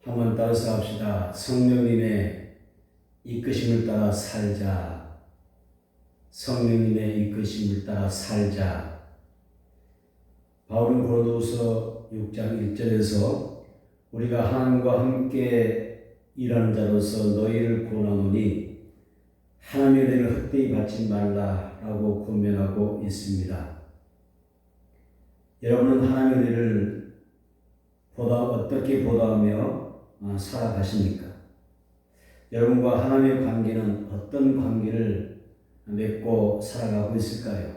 한번 따라서 합시다. 성령님의 이끄심을 따라 살자. 성령님의 이끄심을 따라 살자. 바울은 고린도후서 6장 1절에서 우리가 하나님과 함께 일하는 자로서 너희를 권하노니 하나님의 은혜를 헛되이 받지 말라라고 권면하고 있습니다. 여러분은 하나님의 은혜를 어떻게 보답하며 살아가십니까? 여러분과 하나님의 관계는 어떤 관계를 맺고 살아가고 있을까요?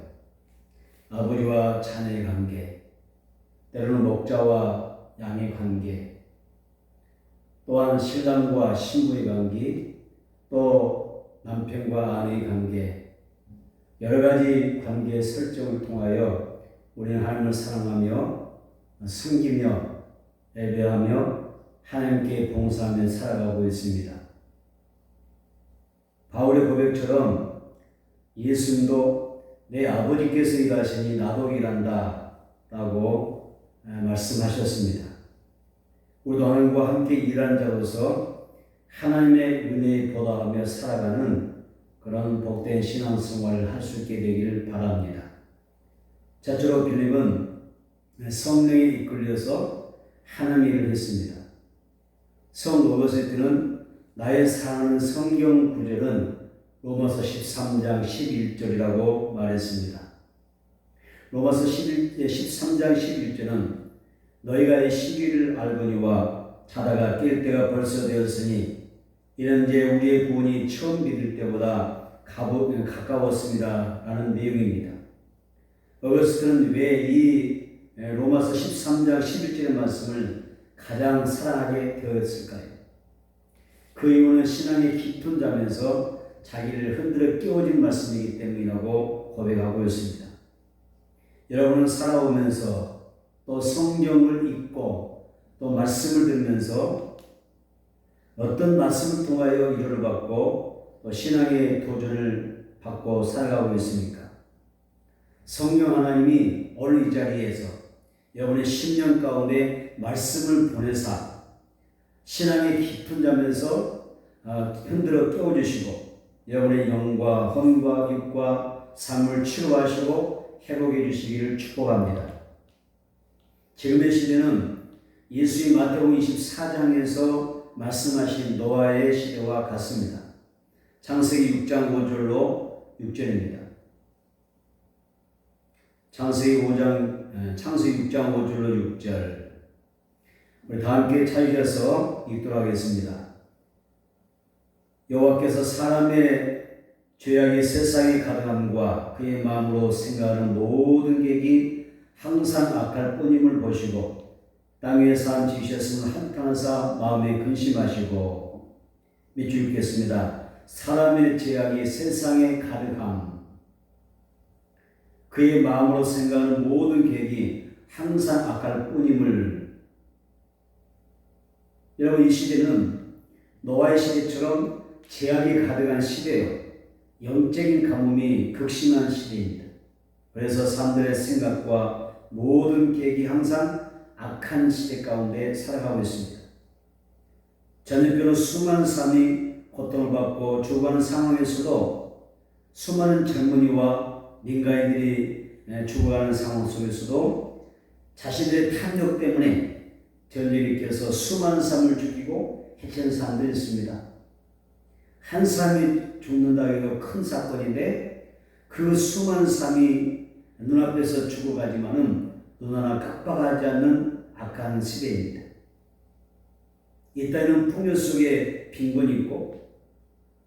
아버지와 자녀의 관계, 때로는 목자와 양의 관계, 또한 신랑과 신부의 관계, 또 남편과 아내의 관계, 여러 가지 관계의 설정을 통하여 우리는 하나님을 사랑하며 섬기며 예배하며 하나님께 봉사하며 살아가고 있습니다. 바울의 고백처럼 예수님도 내 아버지께서 일하시니 나도 일한다 라고 말씀하셨습니다. 우리도 하나님과 함께 일하는 자로서 하나님의 은혜에 보답하며 살아가는 그런 복된 신앙생활을 할 수 있게 되기를 바랍니다. 자초로 빌립은 성령에 이끌려서 하나님 일을 했습니다. 성 로버세트는 나의 사랑하는 성경 구절은 로마서 13장 11절이라고 말했습니다. 로마서 13장 11절은 너희가 이 시기를 알거니와 자다가 깰 때가 벌써 되었으니 이는 이제 우리의 구원이 처음 믿을 때보다 가까웠습니다 라는 내용입니다. 어거스트는 왜 이 로마서 13장 11절의 말씀을 가장 사랑하게 되었을까요? 그 이유는 신앙의 깊은 잠에서 자기를 흔들어 깨워준 말씀이기 때문이라고 고백하고 있습니다. 여러분은 살아오면서 또 성경을 읽고 또 말씀을 들으면서 어떤 말씀을 통하여 위로를 받고 또 신앙의 도전을 받고 살아가고 있습니까? 성령 하나님이 오늘 이 자리에서 여러분의 심령 가운데 말씀을 보내사 신앙의 깊은 잠에서 흔들어 깨워주시고 여러분의 영과魂과 육과 삶을 치료하시고 회복해 주시기를 축복합니다. 지금의 시대는 예수의 마태복음 24장에서 말씀하신 노아의 시대와 같습니다. 창세기 6장 5절로 6절입니다. 창세기 6장 5절로 6절 우리 다 함께 찾으셔서 읽도록 하겠습니다. 여호와께서 사람의 죄악이 세상에 가득함과 그의 마음으로 생각하는 모든 계획이 항상 악할 뿐임을 보시고 땅 위에 사람 지으셨음을 한탄하사 마음에 근심하시고 밑줄 읽겠습니다. 사람의 죄악이 세상에 가득함 그의 마음으로 생각하는 모든 계획이 항상 악할 뿐임을. 여러분, 이 시대는 노아의 시대처럼 죄악이 가득한 시대예요. 영적인 가뭄이 극심한 시대입니다. 그래서 사람들의 생각과 모든 계획이 항상 악한 시대 가운데 살아가고 있습니다. 전염병으로 수많은 사람이 고통을 받고 죽어가는 상황에서도 수많은 젊은이와 민간인들이 죽어가는 상황 속에서도 자신들의 탐욕 때문에 전쟁을 일으켜서 수많은 사람을 죽이고 해치는 사람들이 있습니다. 한 사람이 죽는다고 해도 큰 사건인데 그 수많은 사람이 눈앞에서 죽어가지만은 눈 하나 깜빡하지 않는 악한 시대입니다. 이 땅에는 풍요 속에 빈곤이 있고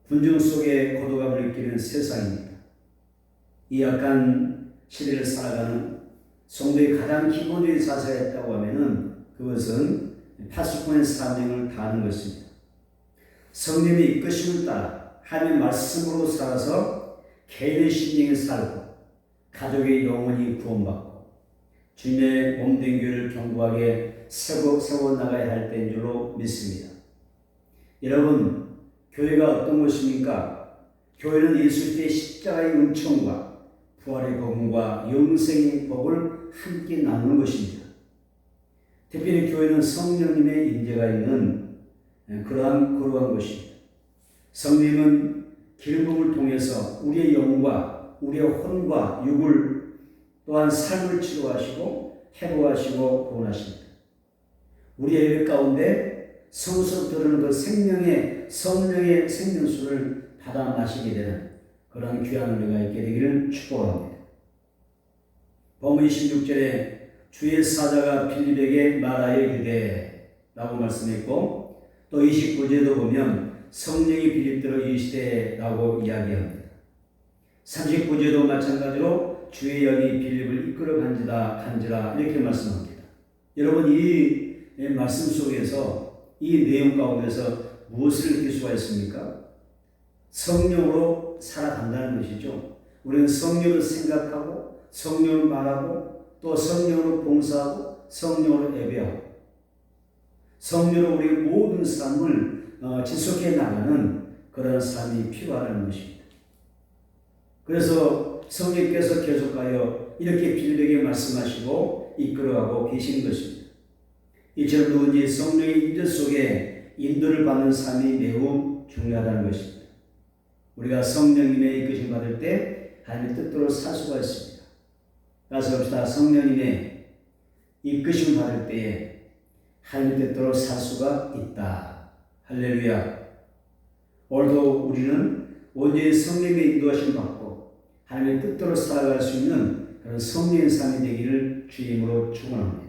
군중 속에 고독함을 느끼는 세상입니다. 이 악한 시대를 살아가는 성도의 가장 기본적인 자세가 있다고 하면은 그것은 80%의 사명을 다하는 것입니다. 성령의 이끄심을 따라 하나님의 말씀으로 살아서 개인의 심령에 살고 가족의 영혼이 구원받고 주님의 몸된 교회를 견고하게 세워나가야 할 때인 줄로 믿습니다. 여러분, 교회가 어떤 것입니까? 교회는 예수 그리스도의 십자가의 은총과 부활의 복음과 영생의 복을 함께 나누는 것입니다. 특별히 교회는 성령님의 임재가 있는 그러한 것입니다. 성령님은 기름 부음을 통해서 우리의 영과 우리의 혼과 육을 또한 삶을 치료하시고 회복하시고 구원하십니다. 우리의 예배 가운데 성수로 들어오는 그 성령의 생명수를 받아 마시게 되는 그런 귀한 은혜가 있게 되기를 축복합니다. 본문 26절에 주의 사자가 빌립에게 말하여 이르되 라고 말씀했고, 또 29절에도 보면 성령이 빌립대로 이르시되 라고 이야기합니다. 39절에도 마찬가지로 주의 영이 빌립을 이끌어 간지라 이렇게 말씀합니다. 여러분, 이 말씀 속에서 이 내용 가운데서 무엇을 느낄 수가 있습니까? 성령으로 살아간다는 것이죠. 우리는 성령을 생각하고 성령을 말하고 또 성령으로 봉사하고 성령으로 예배하고 성령으로 우리의 모든 삶을 지속해 나가는 그런 삶이 필요하다는 것입니다. 그래서 성령께서 계속하여 이렇게 빌립에게 말씀하시고 이끌어가고 계시는 것입니다. 이처럼 누군지 성령의 인도 속에 인도를 받는 삶이 매우 중요하다는 것입니다. 우리가 성령님의 이끄심 받을 때 하나님의 뜻대로 살 수가 있습니다. 따라서 봅시다. 성령님의 이끄심 받을 때에 하나님의 뜻대로 살 수가 있다. 할렐루야. 오늘도 우리는 온전히 성령의 인도하심 받고 하나님의 뜻대로 살아갈 수 있는 그런 성령의 삶이 되기를 주님으로 축원합니다.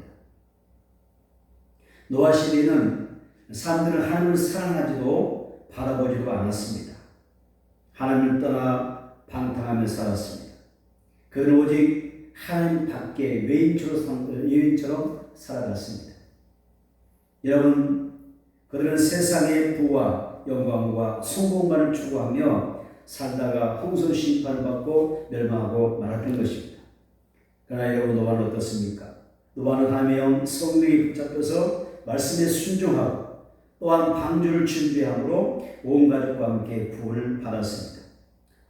노아 시대는 사람들은 하나님을 사랑하지도 바라보지도 않았습니다. 하나님을 떠나 방탕하며 살았습니다. 그는 오직 하나님 밖에 외인처럼 살아갔습니다. 여러분, 그들은 세상의 부와 영광과 성공만을 추구하며 살다가 홍수 심판을 받고 멸망하고 말았던 것입니다. 그러나 여러분, 노아는 어떻습니까? 노아는 하나님의 영 성령이 붙잡혀서 말씀에 순종하고 또한 방주를 준비함으로 온 가족과 함께 구원을 받았습니다.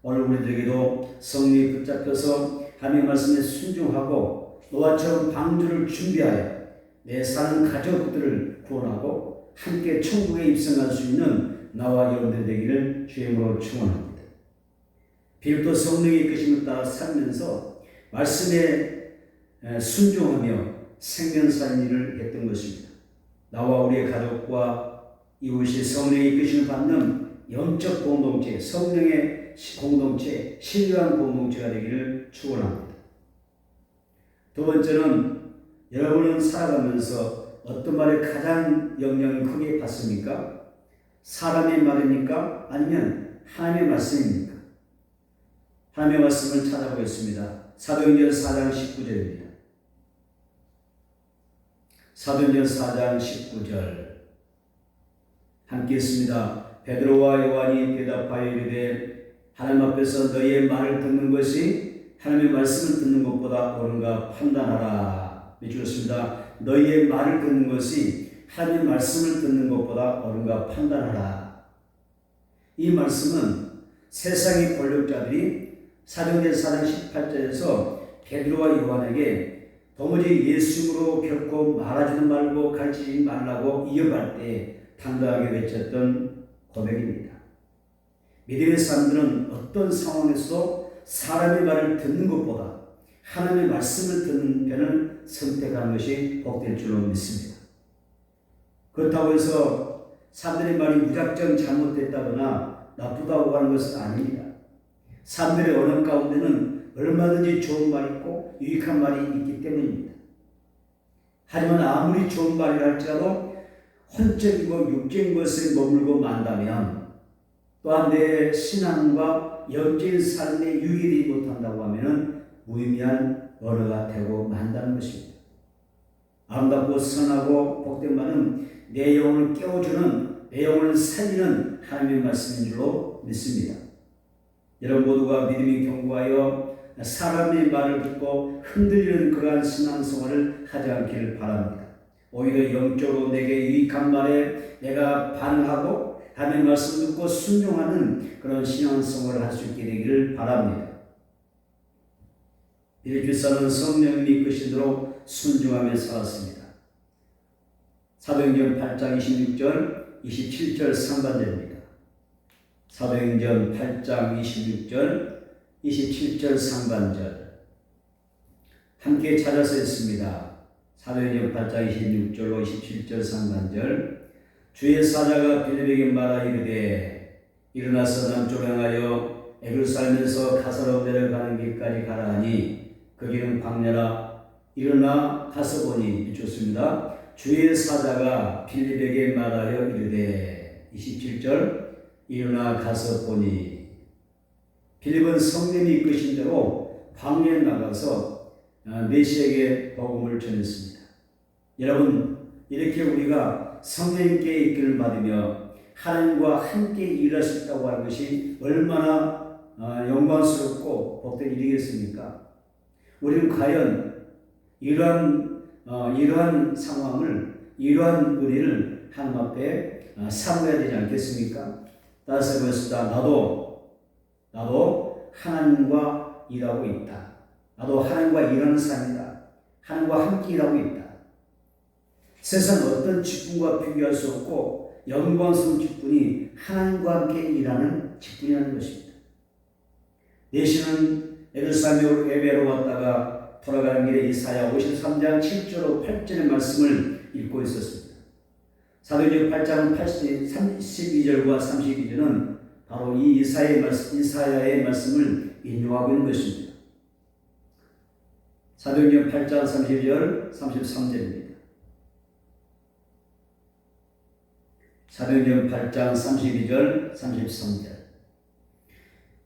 오늘 우리들에게도 성령이 붙잡혀서 하나님의 말씀에 순종하고 노아처럼 방주를 준비하여 내 사는 가족들을 구원하고 함께 천국에 입성할 수 있는 나와 여러분들 되기를 주님으로 축원합니다. 빌립도 성령의 이끄심을 따라 살면서 말씀에 순종하며 생명사는 일을 했던 것입니다. 나와 우리의 가족과 이웃이 성령의 이끄심을 받는 영적 공동체, 성령의 공동체, 신령한 공동체가 되기를 축원합니다. 두 번째는 여러분은 살아가면서 어떤 말에 가장 영향을 크게 받습니까? 사람의 말입니까? 아니면 하나님의 말씀입니까? 하나님의 말씀을 찾아보겠습니다. 사도행전 4장 19절입니다. 사도행전 4장 19절 함께 있습니다. 베드로와 요한이 대답하여 이르되 하나님 앞에서 너희의 말을 듣는 것이 하나님의 말씀을 듣는 것보다 옳은가 판단하라. 믿으셨습니다. 너희의 말을 듣는 것이 하나님의 말씀을 듣는 것보다 옳은가 판단하라. 이 말씀은 세상의 권력자들이 사도행전 4장 18절에서 베드로와 요한에게 도무지 예수님으로 결코 말하지도 말고 가르치지 말라고 이어갈 때 당당하게 외쳤던 고백입니다. 믿음의 사람들은 어떤 상황에서도 사람의 말을 듣는 것보다 하나님의 말씀을 듣는 편을 선택하는 것이 복될 줄로 믿습니다. 그렇다고 해서 사람들의 말이 무작정 잘못됐다거나 나쁘다고 하는 것은 아닙니다. 사람들의 언어 가운데는 얼마든지 좋은 말이 있고 유익한 말이 있기 때문입니다. 하지만 아무리 좋은 말이라 할지라도 혼적이고 육적인 것에 머물고 만다면 또한 내 신앙과 영적인 삶에 유익이 못한다고 하면 무의미한 언어가 되고 만다는 것입니다. 아름답고 선하고 복된 말은 내 영혼을 깨워주는, 내 영혼을 살리는 하나님의 말씀인 줄로 믿습니다. 여러분 모두가 믿음이 견고하여 사람의 말을 듣고 흔들리는 그러한 신앙생활을 하지 않기를 바랍니다. 오히려 영적으로 내게 유익한 말에 내가 반응하고 하나님의 말씀을 듣고 순종하는 그런 신앙생활을 할 수 있게 되기를 바랍니다. 빌립보서는 성령님이 이끄신 대로 순종하며 살았습니다. 사도행전 8장 26절, 27절 상반절입니다. 사도행전 8장 26절, 27절 상반절. 함께 찾아서 있습니다. 사도행전 8장 26절로 27절 상반절. 주의 사자가 빌립에게 말하 이르되 일어나서 남쪽을 향하여 애를 살면서 가사로 내려가는 길까지 가라 하니 그 길은 광야라. 일어나 가서 보니 좋습니다. 주의 사자가 빌립에게 말하여 이르되 27절 일어나 가서 보니 빌립은 성령이 이끄신 대로 광야에 나가서 메시아에게 복음을 전했습니다. 여러분, 이렇게 우리가 성령님께 이끌을 받으며 하나님과 함께 일할 수 있다고 하는 것이 얼마나 영광스럽고 복된 일이겠습니까? 우리는 과연 이러한 상황을, 이러한 은혜를 하나님 앞에 삼아야 되지 않겠습니까? 따라서 그렇습니다. 나도 하나님과 일하고 있다. 나도 하나님과 일하는 사람이다. 하나님과 함께 일하고 있다. 세상 어떤 직분과 비교할 수 없고 영광스러운 직분이 하나님과 함께 일하는 직분이라는 것입니다. 내시는 예루살렘 예배로 왔다가 돌아가는 길에 이사야 53장 7절로 8절의 말씀을 읽고 있었습니다. 사도행전 8장 32절과 32절은 바로 이 이사야의 말씀을 인용하고 있는 것입니다. 사도행전 8장 32절, 33절입니다. 사도행전 8장 32절, 33절.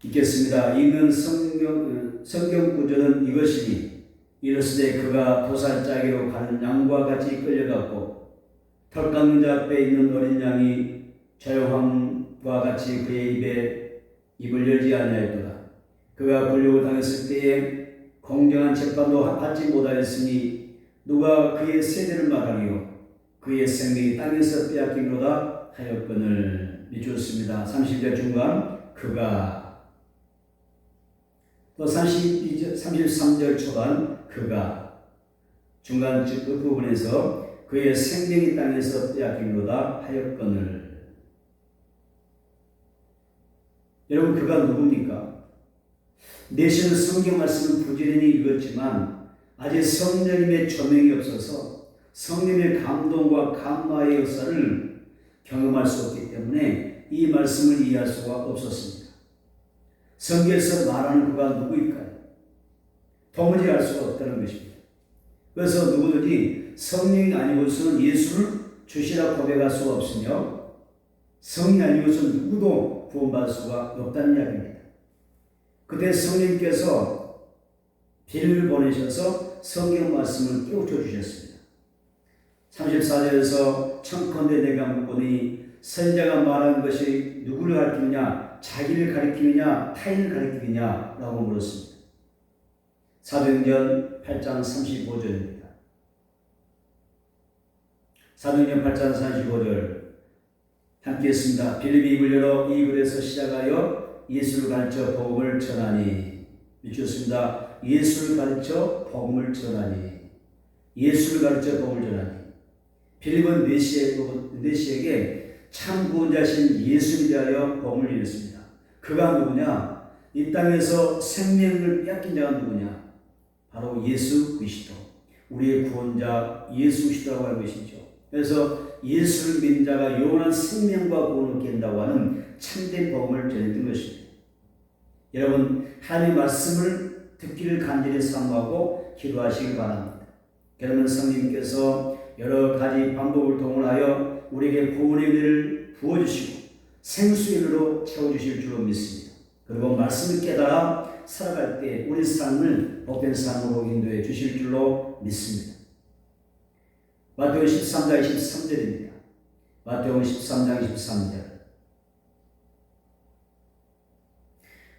읽겠습니다. 읽는 성경 구절은 이것이니 이르시되 그가 도살짜기로 가는 양과 같이 끌려갔고 털 깎는 자 앞에 있는 어린 양이 저염함과 같이 그의 입을 열지 아니하였더라. 그가 굴욕을 당했을 때에 공정한 재판도 받지 못하였으니 누가 그의 세대를 말하리요. 그의 생명이 땅에서 빼앗기로다 하였거늘. 미쳤습니다. 30절 중간 그가 또 33절 초반 그가 중간 그 부분에서 그의 생명이 땅에서 빼앗기로다 하였거늘. 여러분, 그가 누굽니까? 내시는 성경 말씀을 부지런히 읽었지만 아직 성령님의 조명이 없어서 성령의 감동과 감화의 역사를 경험할 수 없기 때문에 이 말씀을 이해할 수가 없었습니다. 성경에서 말하는 그가 누구일까요? 도무지 알 수가 없다는 것입니다. 그래서 누구든지 성령이 아니고서는 예수를 주시라 고백할 수가 없으며 성령이 아니고서는 누구도 구원받을 수가 없다는 이야기입니다. 그때 성령님께서 빌립을 보내셔서 성경 말씀을 깨우쳐 주셨습니다. 34절에서 청컨대 내가 묻거니 선자가 말하는 것이 누구를 가리키느냐, 자기를 가리키느냐, 타인을 가리키느냐 라고 물었습니다. 사도행전 8장 35절입니다. 사도행전 8장 35절 함께 했습니다. 빌립이 입을 열어 이 글에서 시작하여 예수를 가르쳐 복음을 전하니. 미쳤습니다. 예수를 가르쳐 복음을 전하니. 예수를 가르쳐 복음을 전하니. 빌립은 메시아에게 참 구원자신 예수를 위하여 복음을 전했습니다. 그가 누구냐? 이 땅에서 생명을 뺏긴 자가 누구냐? 바로 예수 그리스도, 우리의 구원자 예수 그리스도라고 하는 것이죠. 그래서 예수를 믿는 자가 영원한 생명과 구원을 얻게 된다고 하는 참된 복음을 전했던 것입니다. 여러분, 하나님의 말씀을 듣기를 간절히 사모하고 기도하시기 바랍니다. 그러면 성령님께서 여러 가지 방법을 동원하여 우리에게 구원의 은혜를 부어주시고 생수의로 채워주실 줄로 믿습니다. 그리고 말씀을 깨달아 살아갈 때 우리 삶을 복된 삶으로 인도해 주실 줄로 믿습니다. 마태복음 13장 23절입니다. 마태복음 13장 23절.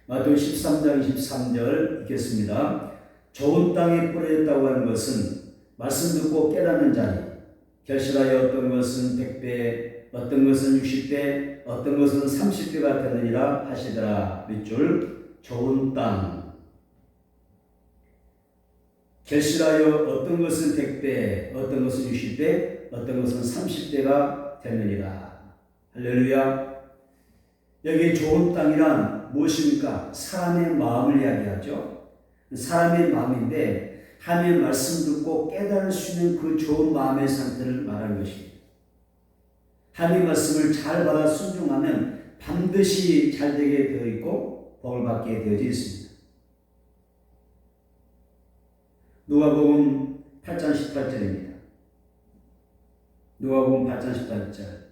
마태복음 13장 23절 읽겠습니다. 좋은 땅에 뿌려졌다고 하는 것은 말씀 듣고 깨닫는 자니 결실하여 어떤 것은 100배, 어떤 것은 60배, 어떤 것은 30배가 되느니라 하시더라. 밑줄 좋은 땅. 결실하여 어떤 것은 100배, 어떤 것은 60배, 어떤 것은 30대가 됐느니라. 할렐루야. 여기 좋은 땅이란 무엇입니까? 사람의 마음을 이야기하죠. 사람의 마음인데 하나님의 말씀 듣고 깨달을 수 있는 그 좋은 마음의 상태를 말하는 것입니다. 하나님의 말씀을 잘 받아 순종하면 반드시 잘 되게 되어 있고 복을 받게 되어져 있습니다. 누가복음 8장 18절입니다. 누가복음 8장 18절.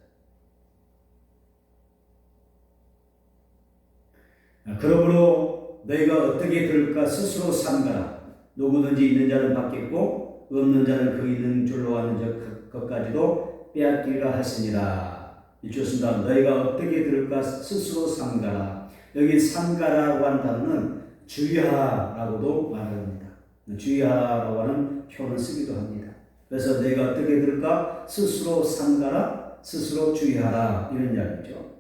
그러므로 너희가 어떻게 들을까 스스로 삼가라. 누구든지 있는 자는 받겠고 없는 자는 그 있는 줄로 아는 것까지도 빼앗기리라 하시니라. 좋습니다. 너희가 어떻게 들을까 스스로 삼가라. 여기 삼가라고 하는 단어는 주의하라고도 말합니다. 주의하라고 하는 표현을 쓰기도 합니다. 그래서 너희가 어떻게 들을까 스스로 삼가라, 스스로 주의하라 이런 이야기죠.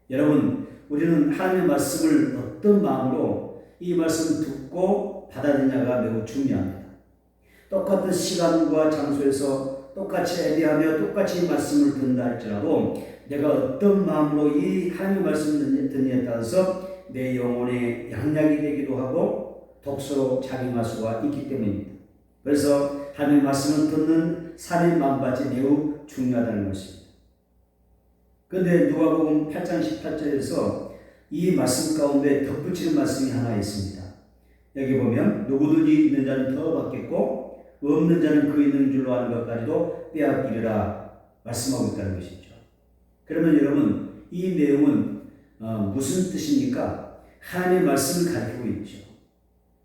여러분, 우리는 하나님의 말씀을 어떤 마음으로 이 말씀을 듣고 받아들이냐가 매우 중요합니다. 똑같은 시간과 장소에서 똑같이 예배하며 똑같이 말씀을 듣는다 할지라도 내가 어떤 마음으로 이 하나님의 말씀을 듣느냐에 따라서 내 영혼의 양약이 되기도 하고 독서로 작용할 수가 있기 때문입니다. 그래서 하나님의 말씀을 듣는 삶의 마음가짐이 매우 중요하다는 것입니다. 그런데 누가복음 8장 18절에서 이 말씀 가운데 덧붙이는 말씀이 하나 있습니다. 여기 보면 누구든지 있는 자는 더 받겠고 없는 자는 그 있는 줄로 아는 것까지도 빼앗기리라 말씀하고 있다는 것이죠. 그러면 여러분 이 내용은 무슨 뜻입니까? 하나님의 말씀을 가리키고 있죠.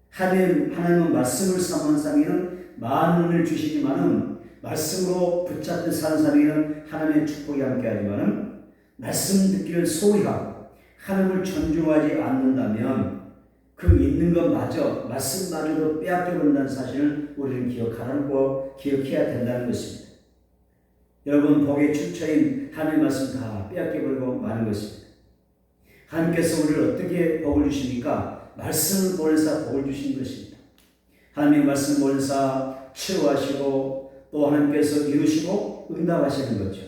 하나님은 말씀을 사모하는 사람에게는 많은 은혜를 주시지만은 말씀으로 붙잡혀 사는 사람에게는 하나님의 축복이 함께하지만은 말씀 듣기를 소홀히 하고 하나님을 존중하지 않는다면 그 있는 것마저 말씀마저도 빼앗겨 버린다는 사실을 우리는 기억해야 된다는 것입니다. 여러분 복의 출처인 하나님의 말씀 다 빼앗겨 버리고 마는 것입니다. 하나님께서 우리를 어떻게 복을 주십니까? 말씀을 보내사 복을 주신 것입니다. 하나님의 말씀을 보내사 치료하시고 또 하나님께서 이루시고 응답하시는 거죠.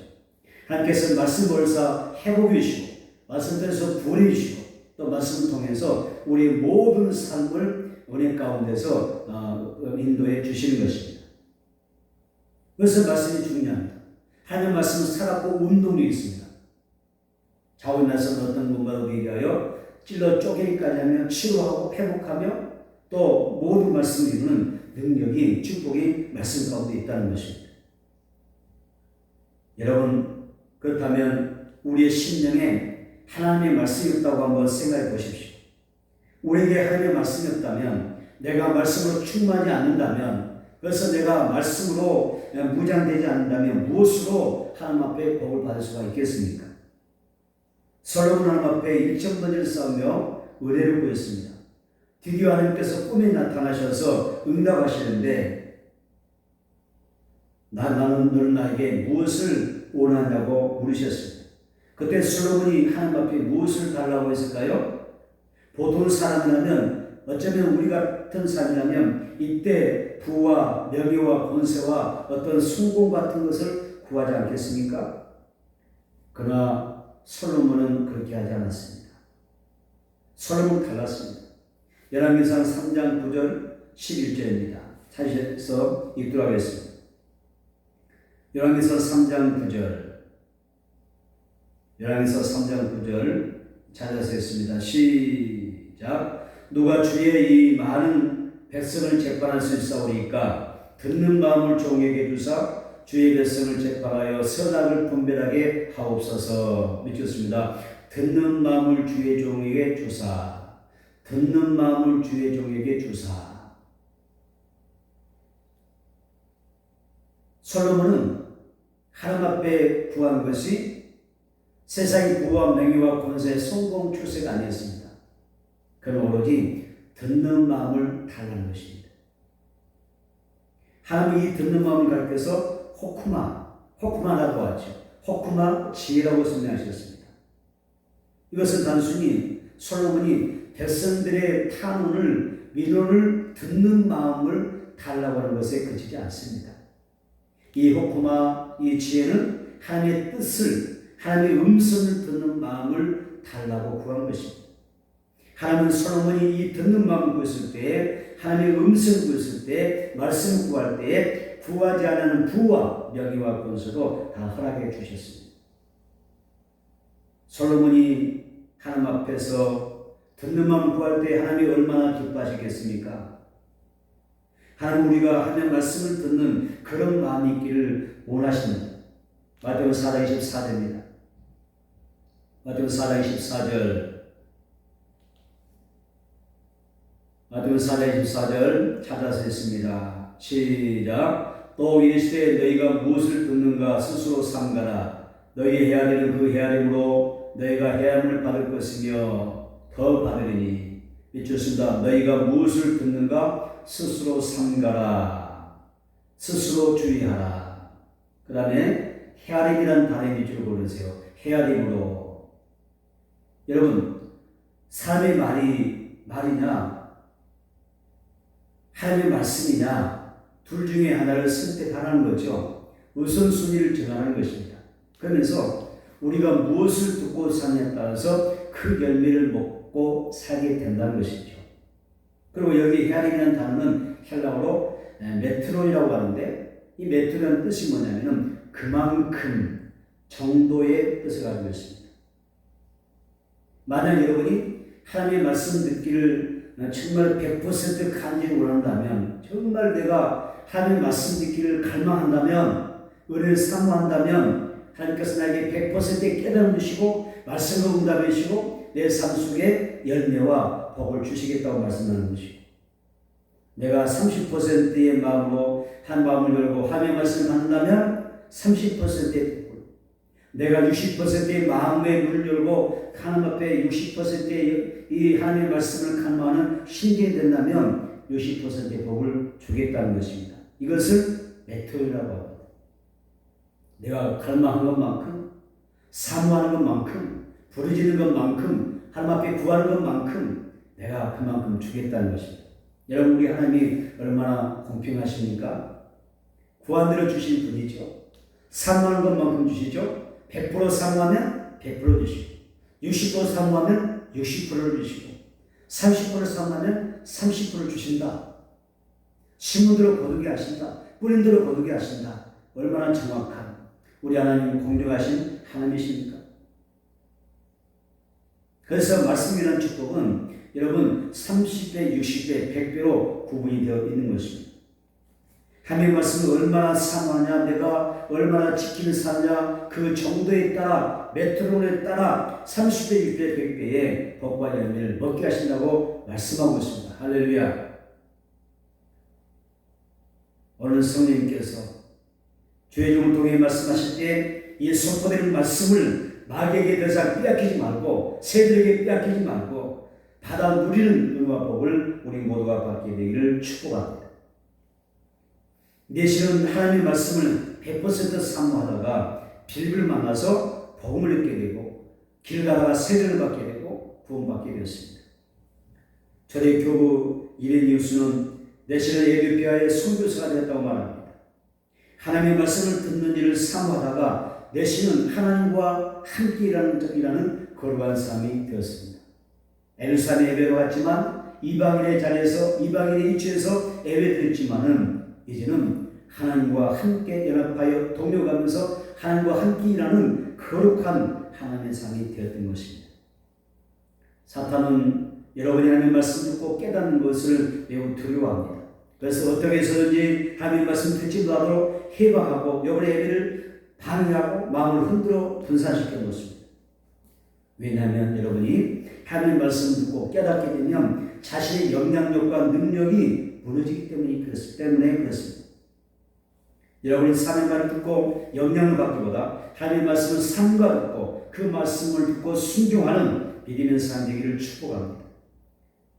하나님께서 말씀 보내사 회복해 주시고 말씀 통해서 부해 주시고 또 말씀을 통해서 우리 모든 삶을 은혜 가운데서 인도해 주시는 것입니다. 그래서 말씀이 중요합니다. 하나님 말씀은 살았고 운동력이 있습니다. 자원 말씀은 어떤 분과도 얘기하여 찔러 쪼개기까지 하며 치료하고 회복하며 또 모든 말씀을 이루는 능력이 축복이 말씀 가운데 있다는 것입니다. 여러분 그렇다면 우리의 심령에 하나님의 말씀이 없다고 한번 생각해 보십시오. 우리에게 하나님의 말씀이 없다면 내가 말씀으로 충만하지 않는다면 그래서 내가 말씀으로 무장되지 않는다면 무엇으로 하나님 앞에 복을 받을 수가 있겠습니까? 솔로몬 하나님 앞에 1,000번을 싸우며 은혜를 구했습니다. 드디어 하나님께서 꿈에 나타나셔서 응답하시는데 너는 나에게 무엇을 원하냐고 물으셨습니다. 그때 솔로몬이 하나님 앞에 무엇을 달라고 했을까요? 보통 사람이라면 어쩌면 우리 같은 사람이라면 이때 부와 명예와 권세와 어떤 숭공 같은 것을 구하지 않겠습니까? 그러나 솔로몬은 그렇게 하지 않았습니다. 솔로몬은 달랐습니다. 열왕기상 3장 9절 11절입니다. 찾으셔서 읽도록 하겠습니다. 열왕기상 3장 9절 열왕기상 3장 9절 찾아서 했습니다. 시작. 누가 주의 이 많은 백성을 재판할 수 있사오리까 듣는 마음을 종에게 주사 주의 백성을 재판하여 선악을 분별하게 하옵소서. 믿겠습니다. 듣는 마음을 주의 종에게 주사 듣는 마음을 주의 종에게 주사. 솔로몬은 하나님 앞에 구한 것이 세상의 부와 명예와 권세의 성공 출세가 아니었습니다. 그는 오로지 듣는 마음을 달라는 것입니다. 하나님이 이 듣는 마음을 가르쳐서 호쿠마라고 하죠. 호쿠마 지혜라고 설명하셨습니다. 이것은 단순히 솔로몬이 백성들의 탄원을 민원을 듣는 마음을 달라고 하는 것에 그치지 않습니다. 이 호쿠마 이 지혜는 하나님의 뜻을, 하나님의 음성을 듣는 마음을 달라고 구한 것입니다. 하나님은 솔로몬이 이 듣는 마음을 구했을 때, 하나님의 음성을 구했을 때, 말씀을 구할 때 구하지 않는 부와 명예와 권세도 다 허락해 주셨습니다. 솔로몬이 하나님 앞에서 듣는 마음을 구할 때 하나님이 얼마나 기뻐하시겠습니까? 하나님, 우리가 하나님의 말씀을 듣는 그런 마음이 있기를 원하십니다. 마태복음 4장 24절입니다. 마태복음 4장 24절. 마태복음 4장 24절 찾아서 읽습니다. 시작. 또 이르시되 너희가 무엇을 듣는가 스스로 삼가라. 너희 해야 되는 그 헤아림으로 너희가 헤아림을 받을 것이며 더 받으리니. 좋습니다. 너희가 무엇을 듣는가 스스로 삼가라. 스스로 주의하라. 그 다음에 헤아림이라는 단어의 밑줄을 그으세요. 헤아림으로. 여러분, 사람의 말이냐 하나님의 말씀이냐, 둘 중에 하나를 선택하라는 거죠. 우선순위를 정하는 것입니다. 그러면서 우리가 무엇을 듣고 사느냐에 따라서 그 열매를 먹고 살게 된다는 것이죠. 그리고 여기 헤아림이라는 단어는 헬라어로 메트론이라고 하는데, 이 메트론의 뜻이 뭐냐면 그만큼 정도의 뜻을 가지고 있습니다. 만약 여러분이 하나님의 말씀 듣기를 정말 100% 간절히 원한다면, 정말 내가 하나님의 말씀 듣기를 갈망한다면, 은혜를 사모한다면 하나님께서 나에게 100%의 깨달음을 주시고 말씀을 응답해 주시고 내 삶 속에 열매와 복을 주시겠다고 말씀하는 것이고, 내가 30%의 마음으로 한 마음을 열고 하나님의 말씀을 받는다면 30%의 복을, 내가 60%의 마음의 문을 열고 하나님 앞에 60%의 이 하나님의 말씀을 간구하는 신경이 된다면 60%의 복을 주겠다는 것입니다. 이것을 메토이라고 합니다. 내가 갈망하는 것만큼, 사모하는 것만큼, 부르짖는 것만큼, 하나님 앞에 구하는 것만큼 내가 그만큼 주겠다는 것입니다. 여러분, 우리 하나님이 얼마나 공평하십니까? 구한 대로 주신 분이죠. 사모하는 것만큼 주시죠. 100% 사모하면 100% 주시고, 60% 사모하면 60%를 주시고, 30% 사모하면 30% 주신다. 심은 대로 거두게 하신다. 뿌린 대로 거두게 하신다. 얼마나 정확한 우리 하나님 공정하신 하나님이십니까? 그래서 말씀이라는 축복은 여러분 30배, 60배, 100배로 구분이 되어 있는 것입니다. 하나님의 말씀을 얼마나 사모하냐, 내가 얼마나 지키는 사냐, 그 정도에 따라, 메트론에 따라 30배, 60배, 100배의 복과 열매를 먹게 하신다고 말씀하고 있습니다. 할렐루야. 오늘 성령님께서 주의 종을 통해 말씀하실 때 이 선포되는 말씀을 마귀에게 더 이상 빼앗기지 말고, 새들에게 빼앗기지 말고 받아 누리는 은혜와 복을 우리 모두가 받게 되기를 축복합니다. 내시는 하나님의 말씀을 100% 사모하다가 빌비를 만나서 복음을 얻게 되고, 길 가다가 세례를 받게 되고 구원받게 되었습니다. 초대교부 이레니우스는 내시는 에티오피아의 선교사가 되었다고 말합니다. 하나님의 말씀을 듣는 일을 사모하다가 내시는 하나님과 함께 일하는 거룩한 삶이 되었습니다. 에루살렘 예배로 갔지만 이방인의 자리에서, 이방인의 위치에서 예배드렸지만은 이제는 하나님과 함께 연합하여 동료가면서 하나님과 함께 일하는 거룩한 하나님의 삶이 되었던 것입니다. 사탄은 여러분이 하나님의 말씀 듣고 깨닫는 것을 매우 두려워합니다. 그래서 어떻게 해서든지 하나님의 말씀 듣지 못하도록 해방하고 여러분의 예배를 방해하고 마음을 흔들어 분산시켜 놓습니다. 왜냐하면 여러분이 하나님의 말씀 듣고 깨닫게 되면 자신의 영향력과 능력이 무너지기 때문에 그렇습니다. 여러분이 하나님의 말을 듣고 영향을 받기보다 하나님의 말씀을 삶과 듣고 그 말씀을 듣고 순종하는 믿음의 삶 되기를 축복합니다.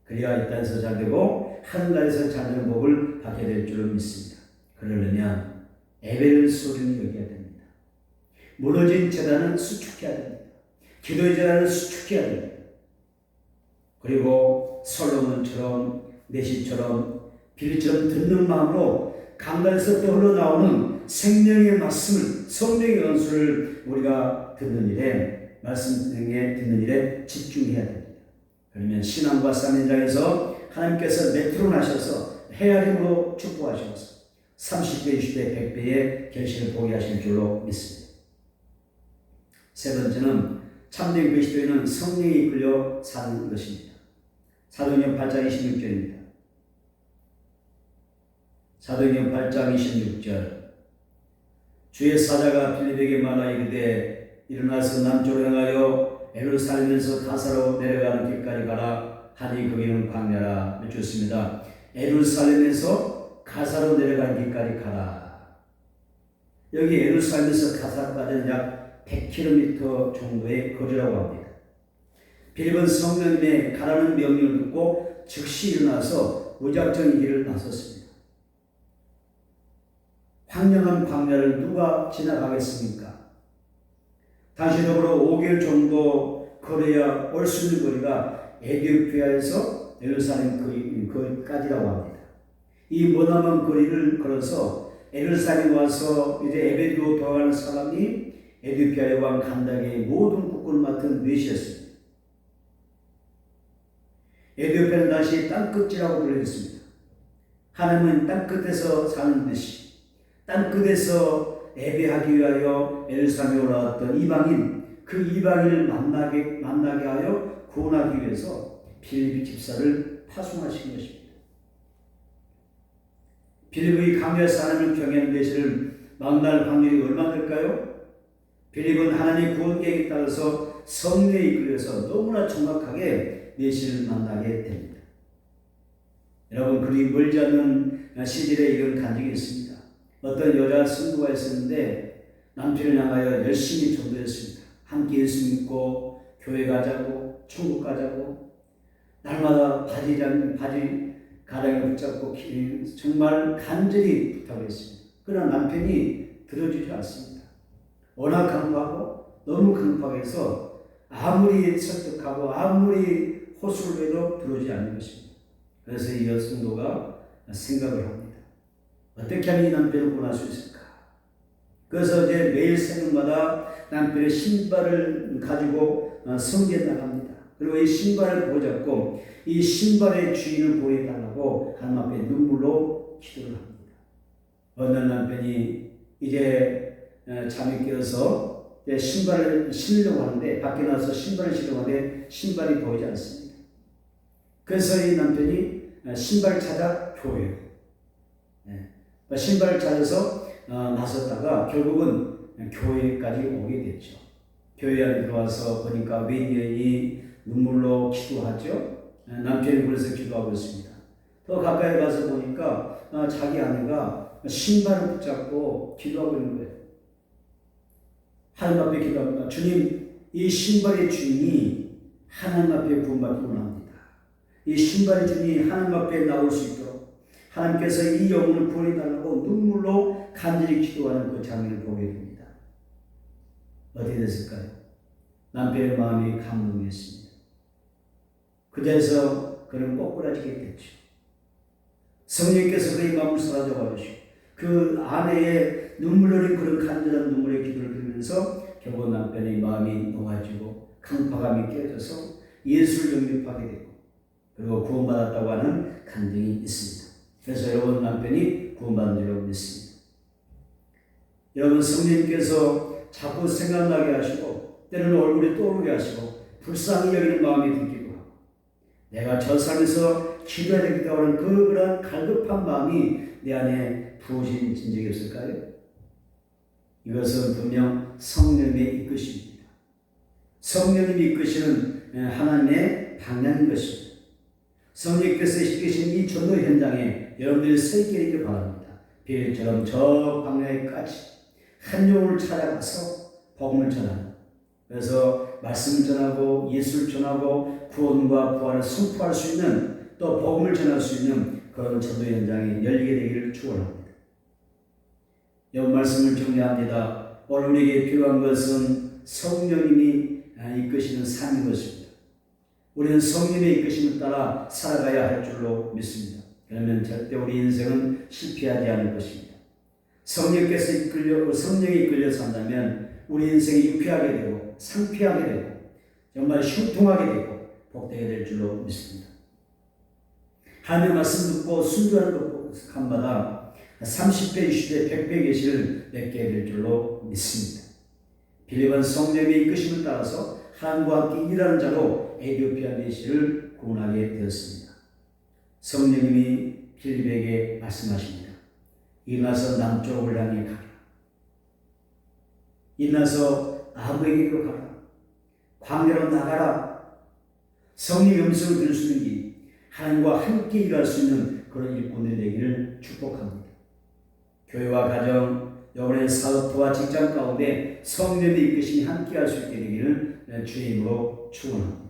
그래야 이 땅에서 잘되고 하늘나라에서 잘되는 복을 받게 될 줄로 믿습니다. 그러려면 예배를 소중히 여겨야 됩니다. 무너진 제단은 수축해야 됩니다. 기도의 제단은 수축해야 됩니다. 그리고 솔로몬처럼, 내시처럼, 빌리처럼 듣는 마음으로 강단에서 또 흘러나오는 생명의 말씀을, 성령의 연수를 우리가 듣는 일에, 말씀 등에 듣는 일에 집중해야 됩니다. 그러면 신앙과 삶 현장에서 하나님께서 메트로나셔서 헤아림으로 축복하셔서 30배, 20배, 100배의 결실을 보게 하실 줄로 믿습니다. 세 번째는 참된 그리스도인은 성령에 이끌려 사는 것입니다. 사도행전 8장 26절입니다. 사도행전 8장 26절 주의 사자가 빌립에게 말하 이르되 일어나서 남쪽으로 향하여 예루살렘에서 가사로 내려가는 길까지 가라 하니 거기는 광야라. 좋습니다. 예루살렘에서 가사로 내려가는 길까지 가라. 여기 예루살렘에서 가사까지는 약 100km 정도의 거리라고 합니다. 빌립은 성령님의 가라는 명령을 듣고 즉시 일어나서 무작정 길을 나섰습니다. 황량한 광야를 누가 지나가겠습니까? 당시적으로 5개월 정도 걸어야 올 수 있는 거리가 에티오피아에서 예루살렘 거리까지라고 합니다. 이 머나먼 거리를 걸어서 예루살렘 와서 이제 에베드로 돌아가는 사람이 에티오피아의 왕 간다게의 모든 국군을 맡은 넷이었습니다. 에티오피아는 다시 땅끝이라고 불렸습니다. 하나님은 땅끝에서 사는 듯이 땅끝에서 예배하기 위하여 예루살렘에 올라왔던 이방인, 그 이방인을 만나게 하여 구원하기 위해서 빌립 집사를 파송하신 것입니다. 빌립의 강야에서 하나님을 경외하는 내실을 만날 확률이 얼마나 될까요? 빌립은 하나님의 구원 계획에 따라서 성령에 이끌려서 너무나 정확하게 내실을 만나게 됩니다. 여러분, 그리 멀지 않는 시절에 이런 간증이 있습니다. 어떤 여자 승부가 있었는데 남편을 향하여 열심히 전도했습니다. 함께 예수 믿고 교회 가자고 천국 가자고 날마다 바지 가랑을 붙잡고 정말 간절히 부탁했습니다. 그러나 남편이 들어주지 않습니다. 워낙 강박하고 너무 강박해서 아무리 설득하고 아무리 호소를 해도 들어오지 않는 것입니다. 그래서 이 여성도가 생각을 합니다. 어떻게 하면 이 남편을 구원할 수 있을까? 그래서 이제 매일 새벽마다 남편의 신발을 가지고 성전에 나갑니다. 그리고 이 신발을 보잡고 이 신발의 주인을 보여달라고 하나님 앞에 눈물로 기도를 합니다. 어느 날 남편이 이제 잠이 깨어서 신발을 신으려고 하는데 밖에 나와서 신발을 신으려고 하는데 신발이 보이지 않습니다. 그래서 이 남편이 신발을 찾아 교회로 신발을 찾아서 나섰다가 결국은 교회까지 오게 됐죠. 교회 안에 들어와서 보니까 웬 여인이 눈물로 기도하죠. 남편이 그래서 기도하고 있습니다. 더 가까이 가서 보니까 자기 아내가 신발을 붙잡고 기도하고 있는 거예요. 하나님 앞에 기도합니다. 주님, 이 신발의 주인이 하나님 앞에 구원받기 원합니다. 이 신발의 주인이 하나님 앞에 나올 수 있도록 하나님께서 이 영혼을 구원해달라고 눈물로 간절히 기도하는 그 장면을 보게 됩니다. 어떻게 됐을까요? 남편의 마음이 감동했습니다. 그 자리에서 그는 꼬꾸라지게 됐죠. 성령께서 그의 마음을 사라져 버리시고 그 아내의 눈물 흘린 그런 간절한 눈물의 기도를 들으면서 결국 남편의 마음이 녹아지고 강팍함이 깨져서 예수를 영접하게 되고 그리고 구원받았다고 하는 간증이 있습니다. 그래서 여러분 남편이 구원받은 줄로 믿습니다. 여러분 성령님께서 자꾸 생각나게 하시고 때로는 얼굴이 떠오르게 하시고 불쌍히 여기는 마음이 들기도 하고 내가 저 삶에서 기도해야 되겠다고 하는 그런 갈급한 마음이 내 안에 부어진 적이 없을까요? 이것은 분명 성령의 이끄심입니다. 성령님이 이끄시는 하나님의 방향인 것입니다. 성령께서 이끄신 이 전도 현장에 여러분들이 서 있게 되길 바랍니다. 비엘처럼 저 광야에까지 한 영혼을 찾아가서 복음을 전하는, 그래서 말씀을 전하고 예수를 전하고 구원과 부활을 선포할 수 있는, 또 복음을 전할 수 있는 그런 전도 현장이 열리게 되기를 축원합니다. 여러분 말씀을 정리합니다. 오늘 우리에게 필요한 것은 성령님이 이끄시는 삶인 것입니다. 우리는 성령의 이끄심을 따라 살아가야 할 줄로 믿습니다. 그러면 절대 우리 인생은 실패하지 않을 것입니다. 성령에 이끌려 산다면 우리 인생이 유쾌하게 되고 상쾌하게 되고 정말 형통하게 되고 복되게 될 줄로 믿습니다. 하나님의 말씀 듣고 순종하는 것마다 30배, 20배, 100배 계시를 맺게 될 줄로 믿습니다. 빌립은 성령의 이끄심을 따라서 하나님과 함께 일하는 자로 에티오피아 내시를 구원하게 되었습니다. 성령님이 빌립에게 말씀하십니다. 일어나서 남쪽을 향해 가라. 일어나서 아브에게로 가라. 광야로 나가라. 성령의 음성을 들을 수 있는 길, 하나님과 함께 일할 수 있는 그런 일꾼들이 되기를 축복합니다. 교회와 가정, 여러분의 사업과 직장 가운데 성령의 이끄심이 함께 할 수 있게 되기를 주의 이름으로 축원합니다.